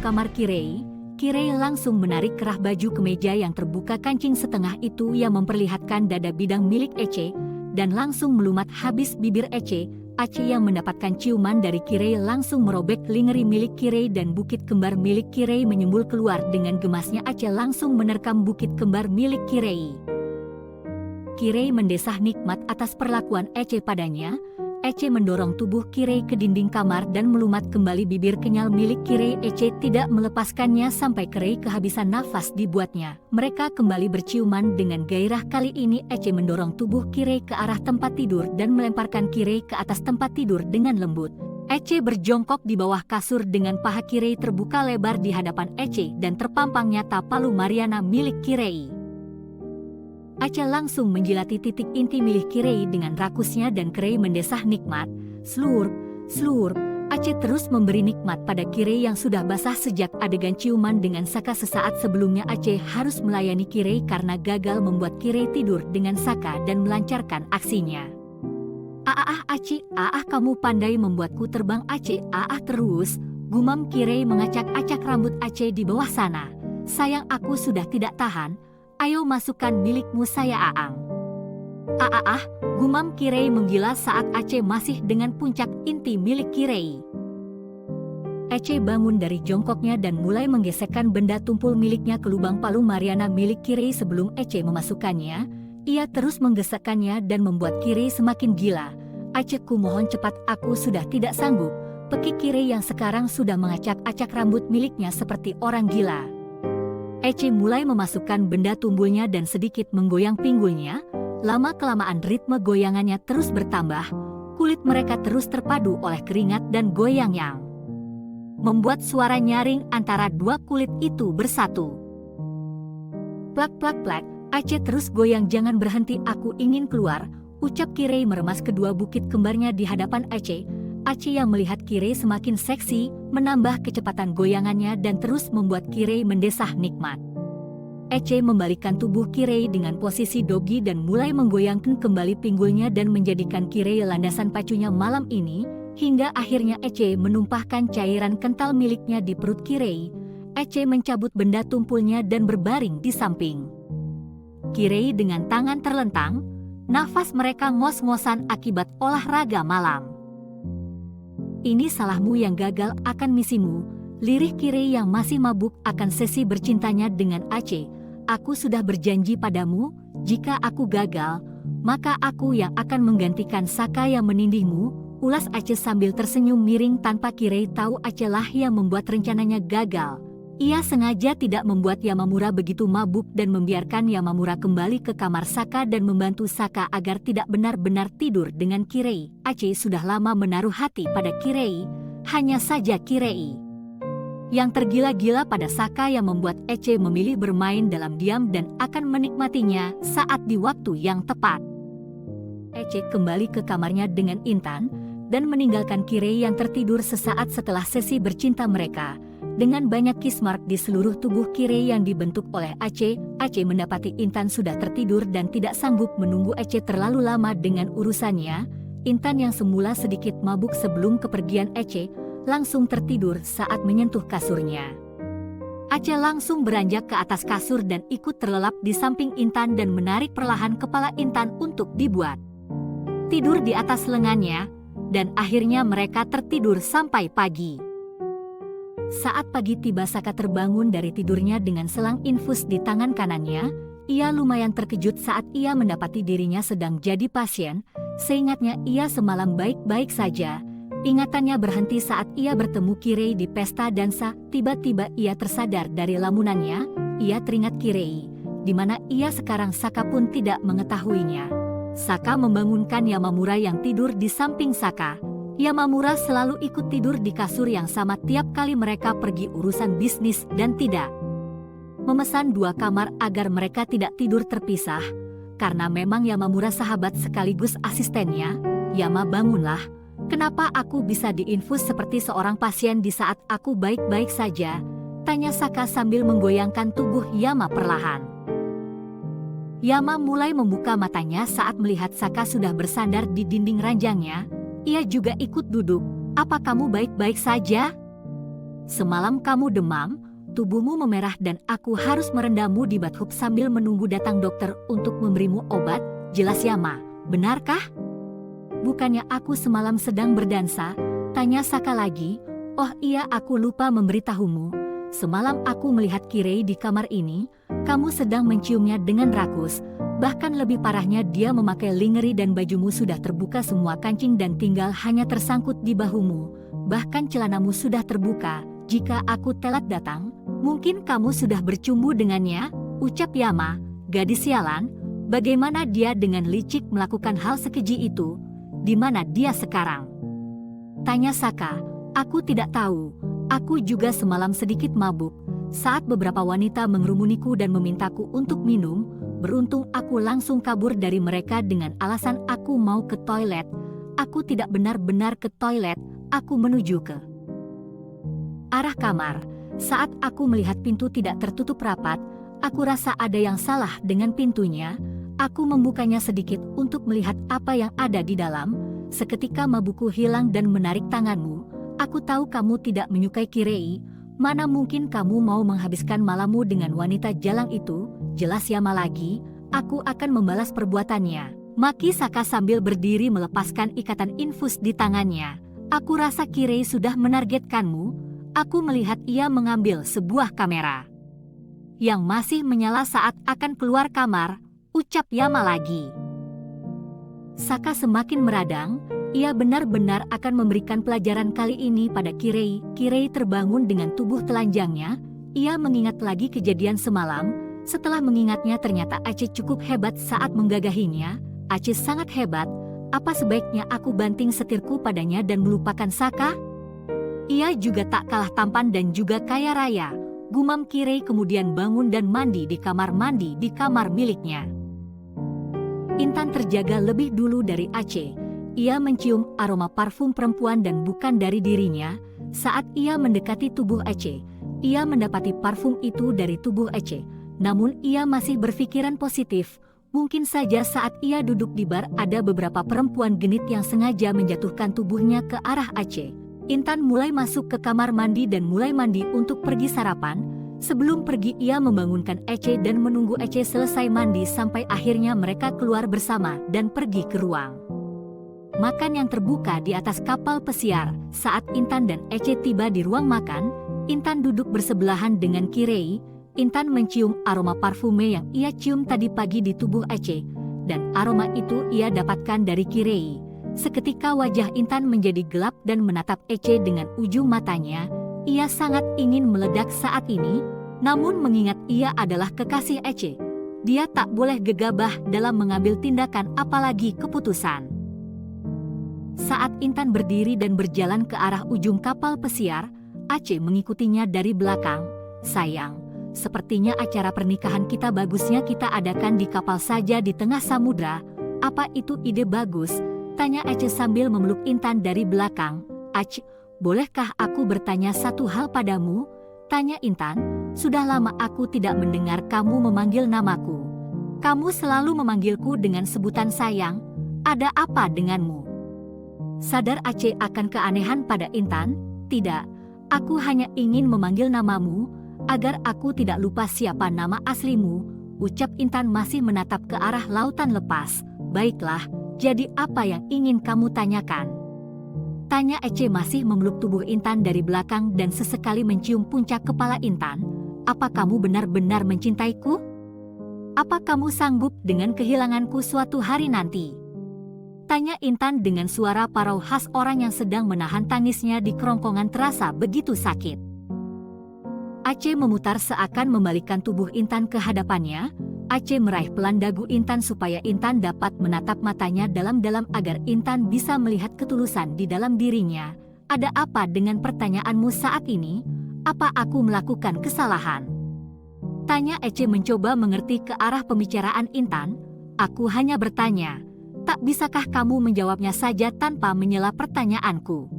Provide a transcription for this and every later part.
kamar Kirei, Kirei langsung menarik kerah baju kemeja yang terbuka kancing setengah itu yang memperlihatkan dada bidang milik Ece, dan langsung melumat habis bibir Ece. Aceh yang mendapatkan ciuman dari Kirei langsung merobek lingeri milik Kirei dan bukit kembar milik Kirei menyembul keluar. Dengan gemasnya Aceh langsung menerkam bukit kembar milik Kirei. Kirei mendesah nikmat atas perlakuan Ece padanya. Ece mendorong tubuh Kirei ke dinding kamar dan melumat kembali bibir kenyal milik Kirei. Ece tidak melepaskannya sampai Kirei kehabisan nafas dibuatnya. Mereka kembali berciuman dengan gairah. Kali ini Ece mendorong tubuh Kirei ke arah tempat tidur dan melemparkan Kirei ke atas tempat tidur dengan lembut. Ece berjongkok di bawah kasur dengan paha Kirei terbuka lebar di hadapan Ece dan terpampang nyata palu Mariana milik Kirei. Aceh langsung menjilati titik inti milik Kirei dengan rakusnya dan Kirei mendesah nikmat. Slurp, slurp. Aceh terus memberi nikmat pada Kirei yang sudah basah sejak adegan ciuman dengan Saka. Sesaat sebelumnya Aceh harus melayani Kirei karena gagal membuat Kirei tidur dengan Saka dan melancarkan aksinya. Aceh, kamu pandai membuatku terbang Aceh, terus. Gumam Kirei mengacak-acak rambut Aceh di bawah sana. Sayang, aku sudah tidak tahan. Ayo masukkan milikmu saya Aang. Gumam Kirei menggila saat Aceh masih dengan puncak inti milik Kirei. Aceh bangun dari jongkoknya dan mulai menggesekkan benda tumpul miliknya ke lubang palu Mariana milik Kirei. Sebelum Aceh memasukkannya, ia terus menggesekkannya dan membuat Kirei semakin gila. Aceh, ku mohon cepat, aku sudah tidak sanggup. Pekik Kirei yang sekarang sudah mengacak-acak rambut miliknya seperti orang gila. Ece mulai memasukkan benda tumbulnya dan sedikit menggoyang pinggulnya. Lama-kelamaan ritme goyangannya terus bertambah. Kulit mereka terus terpadu oleh keringat dan goyang yang membuat suara nyaring antara dua kulit itu bersatu. Plak plak plak, Aceh terus goyang. Jangan berhenti, aku ingin keluar, ucap Kirei meremas kedua bukit kembarnya di hadapan Aceh. Aceh yang melihat Kirei semakin seksi, menambah kecepatan goyangannya dan terus membuat Kirei mendesah nikmat. Ece membalikkan tubuh Kirei dengan posisi dogi dan mulai menggoyangkan kembali pinggulnya dan menjadikan Kirei landasan pacunya malam ini, hingga akhirnya Ece menumpahkan cairan kental miliknya di perut Kirei. Ece mencabut benda tumpulnya dan berbaring di samping Kirei dengan tangan terlentang. Nafas mereka ngos-ngosan akibat olahraga malam. Ini salahmu yang gagal akan misimu, lirih Kirei yang masih mabuk akan sesi bercintanya dengan Aceh. Aku sudah berjanji padamu, jika aku gagal, maka aku yang akan menggantikan Saka yang menindihmu, ulas Aceh sambil tersenyum miring. Tanpa Kirei tahu Aceh lah yang membuat rencananya gagal. Ia sengaja tidak membuat Yamamura begitu mabuk dan membiarkan Yamamura kembali ke kamar Saka dan membantu Saka agar tidak benar-benar tidur dengan Kirei. Aceh sudah lama menaruh hati pada Kirei, hanya saja Kirei yang tergila-gila pada Saka yang membuat Ece memilih bermain dalam diam dan akan menikmatinya saat di waktu yang tepat. Ece kembali ke kamarnya dengan Intan dan meninggalkan Kirei yang tertidur sesaat setelah sesi bercinta mereka. Dengan banyak kiss mark di seluruh tubuh Kirei yang dibentuk oleh Aceh, Aceh mendapati Intan sudah tertidur dan tidak sanggup menunggu Aceh terlalu lama dengan urusannya. Intan yang semula sedikit mabuk sebelum kepergian Aceh, langsung tertidur saat menyentuh kasurnya. Aceh langsung beranjak ke atas kasur dan ikut terlelap di samping Intan dan menarik perlahan kepala Intan untuk dibuat tidur di atas lengannya, dan akhirnya mereka tertidur sampai pagi. Saat pagi tiba, Saka terbangun dari tidurnya dengan selang infus di tangan kanannya. Ia lumayan terkejut saat ia mendapati dirinya sedang jadi pasien. Seingatnya ia semalam baik-baik saja. Ingatannya berhenti saat ia bertemu Kirei di pesta dansa. Tiba-tiba ia tersadar dari lamunannya. Ia teringat Kirei, di mana ia sekarang. Saka pun tidak mengetahuinya. Saka membangunkan Yamamura yang tidur di samping Saka. Yamamura selalu ikut tidur di kasur yang sama tiap kali mereka pergi urusan bisnis dan tidak memesan dua kamar agar mereka tidak tidur terpisah. Karena memang Yamamura sahabat sekaligus asistennya. Yama, bangunlah. Kenapa aku bisa diinfus seperti seorang pasien di saat aku baik-baik saja? Tanya Saka sambil menggoyangkan tubuh Yama perlahan. Yama mulai membuka matanya saat melihat Saka sudah bersandar di dinding ranjangnya. Ia juga ikut duduk. Apa kamu baik-baik saja? Semalam kamu demam, tubuhmu memerah dan aku harus merendammu di bathtub sambil menunggu datang dokter untuk memberimu obat, jelas Yama, benarkah? Bukannya aku semalam sedang berdansa, tanya Saka lagi. Oh iya, aku lupa memberitahumu. Semalam aku melihat Kirei di kamar ini, kamu sedang menciumnya dengan rakus. Bahkan lebih parahnya dia memakai lingerie dan bajumu sudah terbuka semua kancing dan tinggal hanya tersangkut di bahumu. Bahkan celanamu sudah terbuka. Jika aku telat datang, mungkin kamu sudah bercumbu dengannya, ucap Yama. Gadis sialan, bagaimana dia dengan licik melakukan hal sekeji itu? Di mana dia sekarang? Tanya Saka. Aku tidak tahu. Aku juga semalam sedikit mabuk. Saat beberapa wanita mengerumuniku dan memintaku untuk minum, beruntung aku langsung kabur dari mereka dengan alasan aku mau ke toilet. Aku tidak benar-benar ke toilet, aku menuju ke arah kamar. Saat aku melihat pintu tidak tertutup rapat, aku rasa ada yang salah dengan pintunya. Aku membukanya sedikit untuk melihat apa yang ada di dalam. Seketika mabukku hilang dan menarik tanganmu. Aku tahu kamu tidak menyukai Kirei. Mana mungkin kamu mau menghabiskan malammu dengan wanita jalang itu? Jelas Yama lagi, aku akan membalas perbuatannya. Maki Saka sambil berdiri melepaskan ikatan infus di tangannya. Aku rasa Kirei sudah menargetkanmu. Aku melihat ia mengambil sebuah kamera yang masih menyala saat akan keluar kamar, ucap Yama lagi. Saka semakin meradang. Ia benar-benar akan memberikan pelajaran kali ini pada Kirei. Kirei terbangun dengan tubuh telanjangnya. Ia mengingat lagi kejadian semalam. Setelah mengingatnya ternyata Aceh cukup hebat saat menggagahinya. Aceh sangat hebat. Apa sebaiknya aku banting setirku padanya dan melupakan Saka? Ia juga tak kalah tampan dan juga kaya raya. Gumam Kirei kemudian bangun dan mandi di kamar miliknya. Intan terjaga lebih dulu dari Aceh. Ia mencium aroma parfum perempuan dan bukan dari dirinya. Saat ia mendekati tubuh Aceh, ia mendapati parfum itu dari tubuh Aceh. Namun ia masih berpikiran positif. Mungkin saja saat ia duduk di bar ada beberapa perempuan genit yang sengaja menjatuhkan tubuhnya ke arah Aceh. Intan mulai masuk ke kamar mandi dan mulai mandi untuk pergi sarapan. Sebelum pergi ia membangunkan Aceh dan menunggu Aceh selesai mandi sampai akhirnya mereka keluar bersama dan pergi ke ruang makan yang terbuka di atas kapal pesiar. Saat Intan dan Aceh tiba di ruang makan, Intan duduk bersebelahan dengan Kirei. Intan mencium aroma parfume yang ia cium tadi pagi di tubuh Aceh, dan aroma itu ia dapatkan dari Kirei. Seketika wajah Intan menjadi gelap dan menatap Aceh dengan ujung matanya. Ia sangat ingin meledak saat ini, namun mengingat ia adalah kekasih Aceh, dia tak boleh gegabah dalam mengambil tindakan apalagi keputusan. Saat Intan berdiri dan berjalan ke arah ujung kapal pesiar, Aceh mengikutinya dari belakang. Sayang, sepertinya acara pernikahan kita bagusnya kita adakan di kapal saja di tengah samudra. Apa itu ide bagus? Tanya Aceh sambil memeluk Intan dari belakang. Aceh, bolehkah aku bertanya satu hal padamu? Tanya Intan. Sudah lama aku tidak mendengar kamu memanggil namaku. Kamu selalu memanggilku dengan sebutan sayang. Ada apa denganmu? Sadar Aceh akan keanehan pada Intan? Tidak, aku hanya ingin memanggil namamu, agar aku tidak lupa siapa nama aslimu, ucap Intan masih menatap ke arah lautan lepas. Baiklah, jadi apa yang ingin kamu tanyakan? Tanya Aceh masih memeluk tubuh Intan dari belakang dan sesekali mencium puncak kepala Intan. Apa kamu benar-benar mencintaiku? Apa kamu sanggup dengan kehilanganku suatu hari nanti? Tanya Intan dengan suara parau khas orang yang sedang menahan tangisnya di kerongkongan terasa begitu sakit. Aceh memutar seakan membalikkan tubuh Intan ke hadapannya. Aceh meraih pelan dagu Intan supaya Intan dapat menatap matanya dalam-dalam agar Intan bisa melihat ketulusan di dalam dirinya. Ada apa dengan pertanyaanmu saat ini? Apa aku melakukan kesalahan? Tanya Aceh mencoba mengerti ke arah pembicaraan Intan. Aku hanya bertanya. Tak bisakah kamu menjawabnya saja tanpa menyela pertanyaanku?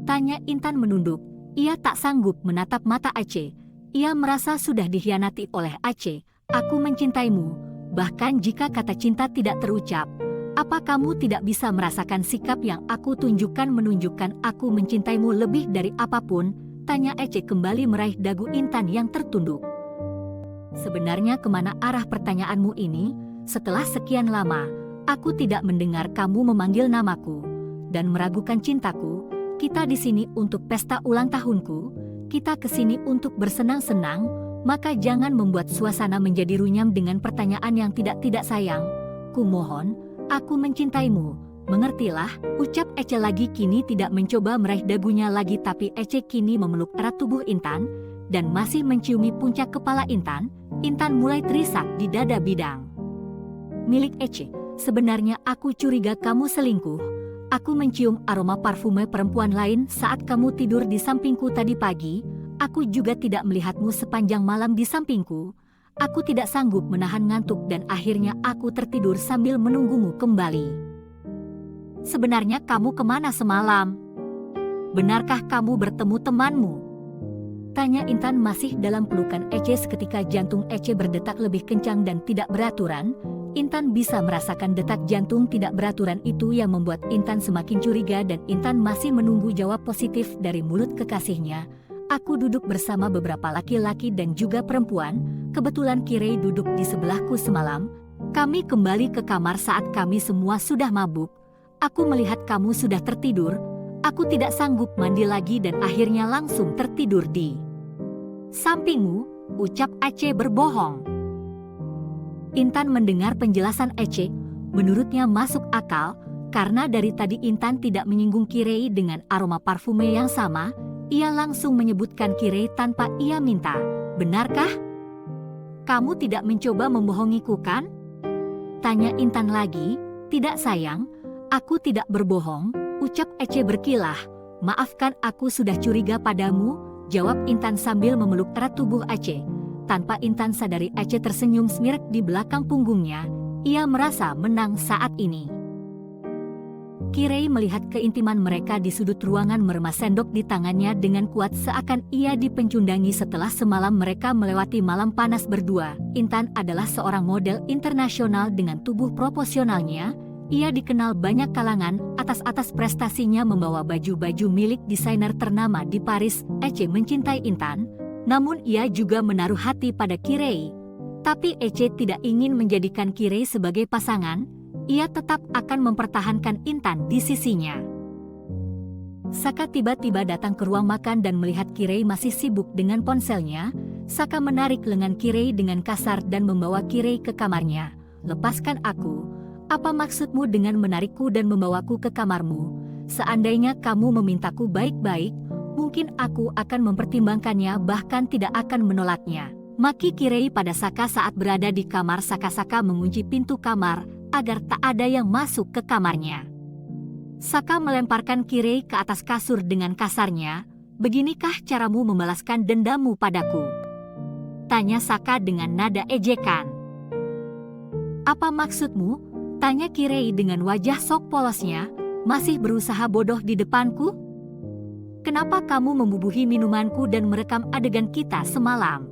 Tanya Intan menunduk. Ia tak sanggup menatap mata Aceh. Ia merasa sudah dikhianati oleh Aceh. Aku mencintaimu. Bahkan jika kata cinta tidak terucap, apa kamu tidak bisa merasakan sikap yang aku tunjukkan menunjukkan aku mencintaimu lebih dari apapun? Tanya Ece kembali meraih dagu Intan yang tertunduk. Sebenarnya kemana arah pertanyaanmu ini? Setelah sekian lama, aku tidak mendengar kamu memanggil namaku dan meragukan cintaku. Kita di sini untuk pesta ulang tahunku. Kita kesini untuk bersenang-senang, maka jangan membuat suasana menjadi runyam dengan pertanyaan yang tidak sayang. Kumohon, aku mencintaimu. Mengertilah, ucap Ece lagi. Kini tidak mencoba meraih dagunya lagi, tapi Ece kini memeluk erat tubuh Intan dan masih menciumi puncak kepala Intan. Intan mulai terisak di dada bidang milik Ece. Sebenarnya aku curiga kamu selingkuh. Aku mencium aroma parfume perempuan lain saat kamu tidur di sampingku tadi pagi. Aku juga tidak melihatmu sepanjang malam di sampingku. Aku tidak sanggup menahan ngantuk dan akhirnya aku tertidur sambil menunggumu kembali. Sebenarnya kamu kemana semalam? Benarkah kamu bertemu temanmu? Tanya Intan masih dalam pelukan Ece. Seketika jantung Ece berdetak lebih kencang dan tidak beraturan. Intan bisa merasakan detak jantung tidak beraturan itu yang membuat Intan semakin curiga dan Intan masih menunggu jawab positif dari mulut kekasihnya. Aku duduk bersama beberapa laki-laki dan juga perempuan. Kebetulan Kirei duduk di sebelahku semalam. Kami kembali ke kamar saat kami semua sudah mabuk. Aku melihat kamu sudah tertidur. Aku tidak sanggup mandi lagi dan akhirnya langsung tertidur di sampingmu, ucap Ece berbohong. Intan mendengar penjelasan Ece. Menurutnya masuk akal, karena dari tadi Intan tidak menyinggung Kirei dengan aroma parfume yang sama. Ia langsung menyebutkan Kirei tanpa ia minta. Benarkah? Kamu tidak mencoba membohongiku kan? Tanya Intan lagi. Tidak sayang, aku tidak berbohong, ucap Ece berkilah. Maafkan, aku sudah curiga padamu, jawab Intan sambil memeluk erat tubuh Ece. Tanpa Intan sadari Ece tersenyum smirk di belakang punggungnya. Ia merasa menang saat ini. Kirei melihat keintiman mereka di sudut ruangan, meremas sendok di tangannya dengan kuat seakan ia dipencundangi setelah semalam mereka melewati malam panas berdua. Intan adalah seorang model internasional dengan tubuh proporsionalnya. Ia dikenal banyak kalangan atas prestasinya membawa baju-baju milik desainer ternama di Paris. Ece mencintai Intan, namun ia juga menaruh hati pada Kirei. Tapi Ece tidak ingin menjadikan Kirei sebagai pasangan. Ia tetap akan mempertahankan Intan di sisinya. Saka tiba-tiba datang ke ruang makan dan melihat Kirei masih sibuk dengan ponselnya. Saka menarik lengan Kirei dengan kasar dan membawa Kirei ke kamarnya. Lepaskan aku. Apa maksudmu dengan menarikku dan membawaku ke kamarmu? Seandainya kamu memintaku baik-baik, mungkin aku akan mempertimbangkannya, bahkan tidak akan menolaknya. Maki Kirei pada Saka saat berada di kamar. Saka mengunci pintu kamar agar tak ada yang masuk ke kamarnya. Saka melemparkan Kirei ke atas kasur dengan kasarnya. Beginikah caramu membalaskan dendammu padaku? Tanya Saka dengan nada ejekan. Apa maksudmu? Tanya Kirei dengan wajah sok polosnya. Masih berusaha bodoh di depanku? Kenapa kamu membubuhi minumanku dan merekam adegan kita semalam?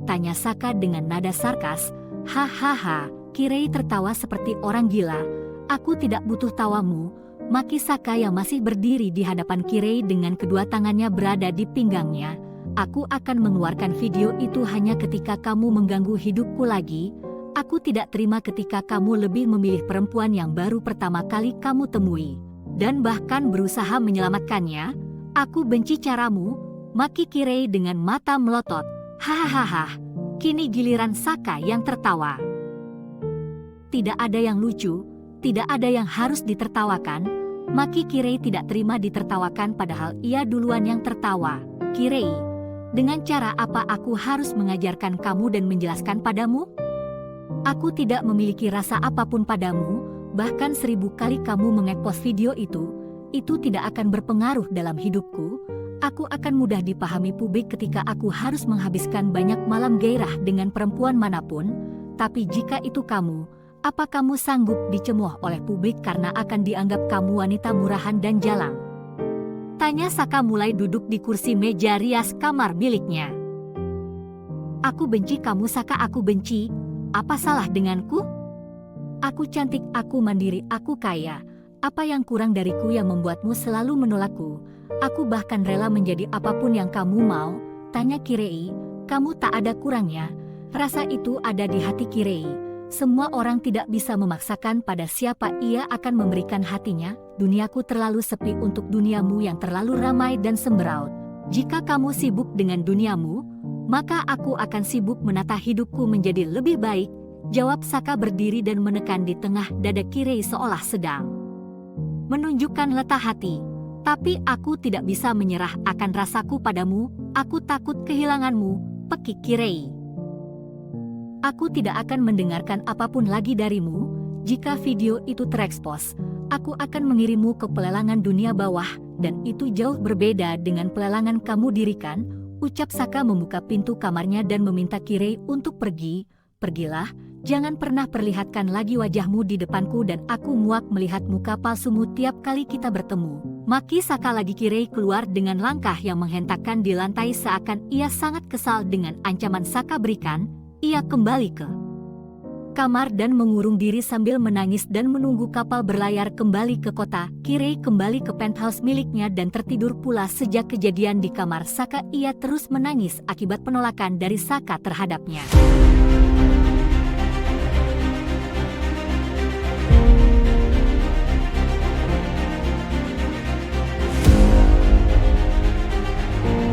Tanya Saka dengan nada sarkas. Hahaha, Kirei tertawa seperti orang gila. Aku tidak butuh tawamu, maki Saka yang masih berdiri di hadapan Kirei dengan kedua tangannya berada di pinggangnya. Aku akan mengeluarkan video itu hanya ketika kamu mengganggu hidupku lagi. Aku tidak terima ketika kamu lebih memilih perempuan yang baru pertama kali kamu temui, dan bahkan berusaha menyelamatkannya. Aku benci caramu, maki Kirei dengan mata melotot. Hahaha, kini giliran Saka yang tertawa. Tidak ada yang lucu, tidak ada yang harus ditertawakan. Maki Kirei tidak terima ditertawakan padahal ia duluan yang tertawa. Kirei, dengan cara apa aku harus mengajarkan kamu dan menjelaskan padamu? Aku tidak memiliki rasa apapun padamu, bahkan 1000 kali kamu mengepost video itu tidak akan berpengaruh dalam hidupku. Aku akan mudah dipahami publik ketika aku harus menghabiskan banyak malam gairah dengan perempuan manapun. Tapi jika itu kamu, apa kamu sanggup dicemooh oleh publik karena akan dianggap kamu wanita murahan dan jalang? Tanya Saka mulai duduk di kursi meja rias kamar miliknya. Aku benci kamu Saka, aku benci. Apa salah denganku? Aku cantik, aku mandiri, aku kaya. Apa yang kurang dariku yang membuatmu selalu menolakku? Aku bahkan rela menjadi apapun yang kamu mau, tanya Kirei. Kamu tak ada kurangnya. Rasa itu ada di hati Kirei. Semua orang tidak bisa memaksakan pada siapa ia akan memberikan hatinya. Duniaku terlalu sepi untuk duniamu yang terlalu ramai dan semberaut. Jika kamu sibuk dengan duniamu, maka aku akan sibuk menata hidupku menjadi lebih baik, jawab Saka berdiri dan menekan di tengah dada Kirei seolah sedang menunjukkan letak hati. Tapi aku tidak bisa menyerah akan rasaku padamu, aku takut kehilanganmu, pekik Kirei. Aku tidak akan mendengarkan apapun lagi darimu. Jika video itu terekspos, aku akan mengirimmu ke pelelangan dunia bawah, dan itu jauh berbeda dengan pelelangan kamu dirikan, ucap Saka membuka pintu kamarnya dan meminta Kirei untuk pergi. Pergilah, jangan pernah perlihatkan lagi wajahmu di depanku dan aku muak melihat muka palsumu tiap kali kita bertemu. Maki Saka lagi. Kirei keluar dengan langkah yang menghentakkan di lantai seakan ia sangat kesal dengan ancaman Saka berikan. Ia kembali ke kamar dan mengurung diri sambil menangis dan menunggu kapal berlayar kembali ke kota. Kirei kembali ke penthouse miliknya dan tertidur pula. Sejak kejadian di kamar Saka, ia terus menangis akibat penolakan dari Saka terhadapnya.